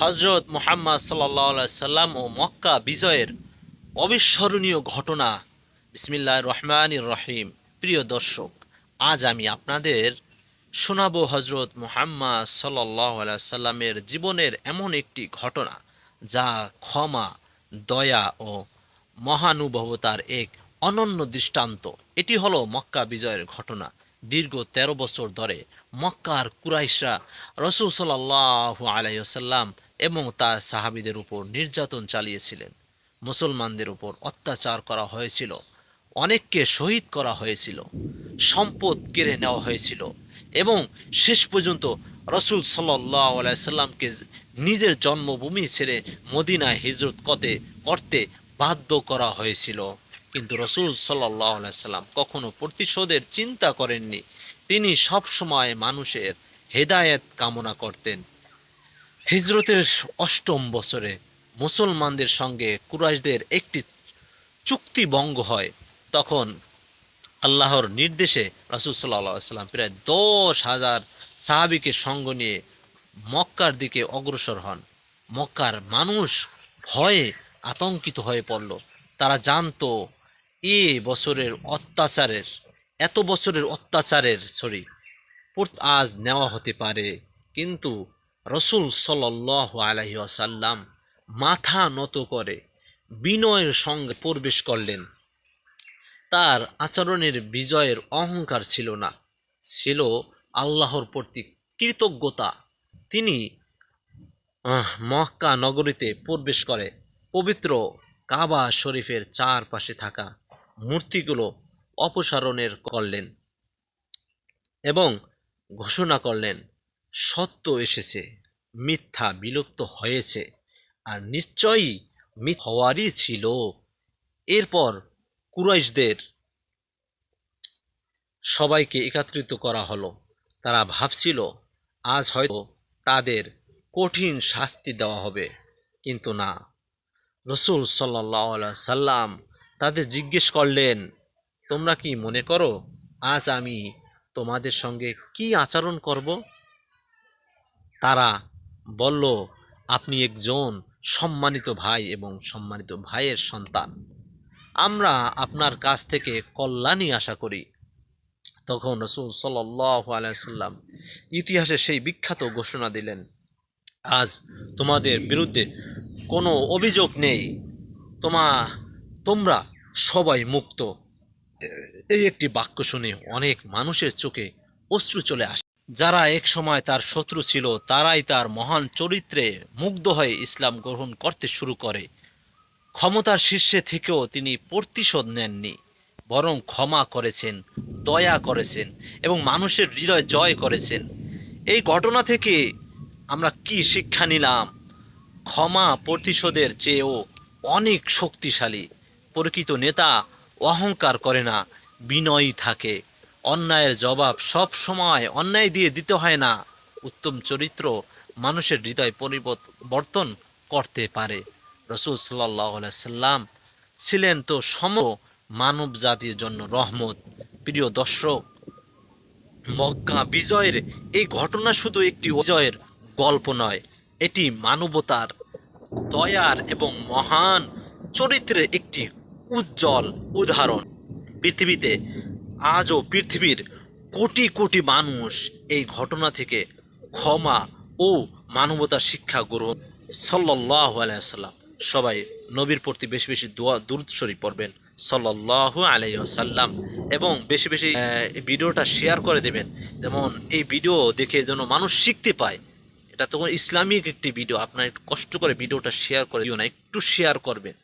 হজরত মুহাম্মদ সাল্লাল্লাহু আলাইহি সাল্লাম ও মক্কা বিজয়ের অবিস্মরণীয় ঘটনা। বিসমিল্লাহির রহমানির রহিম। প্রিয় দর্শক, আজ আমি আপনাদের শোনাবো হজরত মুহাম্মদ সাল্লাল্লাহু আলাইহি সাল্লামের জীবনের এমন একটি ঘটনা যা ক্ষমা, দয়া ও মহানুভবতার এক অনন্য দৃষ্টান্ত। এটি হলো মক্কা বিজয়ের ঘটনা। দীর্ঘ ১৩ বছর ধরে মক্কার কুরাইশরা রসূল সাল্লাল্লাহু আলাইহি ওয়াসাল্লাম এবং তার সাহাবীদের উপর নির্যাতন চালিয়েছিলেন। মুসলমানদের উপর অত্যাচার করা হয়েছিল, অনেককে শহীদ করা হয়েছিল, সম্পদ কেড়ে নেওয়া হয়েছিল এবং শেষ পর্যন্ত রসূল সাল্লাল্লাহু আলাইহি সাল্লামকে নিজের জন্মভূমি ছেড়ে মদিনায় হিজরত করতে বাধ্য করা হয়েছিল। কিন্তু রসূল সাল্লাল্লাহু আলাইহি সাল্লাম কখনো প্রতিশোধের চিন্তা করেননি। তিনি সবসময় মানুষের হেদায়েত কামনা করতেন। হিজরতের ৮ম বছরে মুসলমানদের সঙ্গে কুরাইশদের একটি চুক্তি ভঙ্গ হয়। তখন আল্লাহর নির্দেশে রাসূল সাল্লাল্লাহু আলাইহি সাল্লাম প্রায় ১০,০০০ সাহাবীকে সঙ্গ নিয়ে মক্কার দিকে অগ্রসর হন। মক্কার মানুষ ভয়ে আতঙ্কিত হয়ে পড়ল। তারা জানতো এত বছরের অত্যাচারের আজ নেওয়া হতে পারে। কিন্তু রসূল সাল্লাল্লাহু আলাইহি ওয়াসাল্লাম মাথা নত করে বিনয়ের সঙ্গে প্রবেশ করলেন। তার আচরণের বিজয়ের অহংকার ছিল না, ছিল আল্লাহর প্রতি কৃতজ্ঞতা। তিনি মক্কা নগরীতে প্রবেশ করে পবিত্র কাবা শরীফের চারপাশে থাকা মূর্তিগুলো অপসারণের করলেন এবং ঘোষণা করলেন, সত্য এসেছে, মিথ্যা বিলুপ্ত হয়েছে, আর নিশ্চয়ই মিথ্যা হওয়ারই ছিল। এরপর কুরাইশদের সবাইকে একত্রিত করা হলো। তারা ভাবছিল আজ হয়তো তাদের কঠিন শাস্তি দেওয়া হবে, কিন্তু না। রসূল সাল্লাল্লাহু আলাইহি সাল্লাম তাদের জিজ্ঞেস করলেন, তোমরা কি মনে করো আজ আমি তোমাদের সঙ্গে কি আচরণ করব? তারা বলল, আপনি একজন সম্মানিত ভাই এবং সম্মানিত ভাইয়ের সন্তান, আমরা আপনার কাছ থেকে কল্যাণই আশা করি। তখন রাসূল সাল্লাল্লাহু আলাইহি সাল্লাম ইতিহাসে সেই বিখ্যাত ঘোষণা দিলেন, আজ তোমাদের বিরুদ্ধে কোনো অভিযোগ নেই, তোমরা সবাই মুক্ত। এই একটি বাক্য শুনে অনেক মানুষের চোখে অশ্রু চলে আসে। যারা এক সময় তার শত্রু ছিল তারাই তার মহান চরিত্রে মুগ্ধ হয়ে ইসলাম গ্রহণ করতে শুরু করে। ক্ষমতার শীর্ষে থেকেও তিনি প্রতিশোধ নেননি, বরং ক্ষমা করেছেন, দয়া করেছেন এবং মানুষের হৃদয় জয় করেছেন। এই ঘটনা থেকে আমরা কি শিক্ষা নিলাম? ক্ষমা প্রতিশোধের চেয়েও অনেক শক্তিশালী। প্রকৃত নেতা অহংকার করে না, বিনয়ী থাকে। অন্যায়ের জবাব সব সময় অন্যায় দিয়ে দিতে হয় না। উত্তম চরিত্র মানুষের হৃদয় পরিবর্তন করতে পারে। রসূল সাল্লাল্লাহু আলাইহি সাল্লাম ছিলেন তো মানব জাতির জন্য রহমত। প্রিয় দর্শক, মক্কা বিজয়ের এই ঘটনা শুধু একটি বিজয়ের গল্প নয়, এটি মানবতার, দয়ার এবং মহান চরিত্রের একটি উজ্জ্বল উদাহরণ। পৃথিবীতে আজও পৃথিবীর কোটি কোটি মানুষ এই ঘটনা থেকে ক্ষমা ও মানবতার শিক্ষা গ্রহণ। সাল্লাল্লাহু আলাইহি ওয়াসাল্লাম। সবাই নবীর প্রতি বেশি বেশি দুরূদ শরীফ পড়বেন সাল্লাল্লাহু আলাইহি ওয়াসাল্লাম এবং বেশি বেশি ভিডিওটা শেয়ার করে দেবেন, যেমন এই ভিডিও দেখে যেন মানুষ শিখতে পায়। এটা তখন ইসলামিক একটি ভিডিও, আপনার একটু কষ্ট করে ভিডিওটা শেয়ার করে দিও না, একটু শেয়ার করবেন।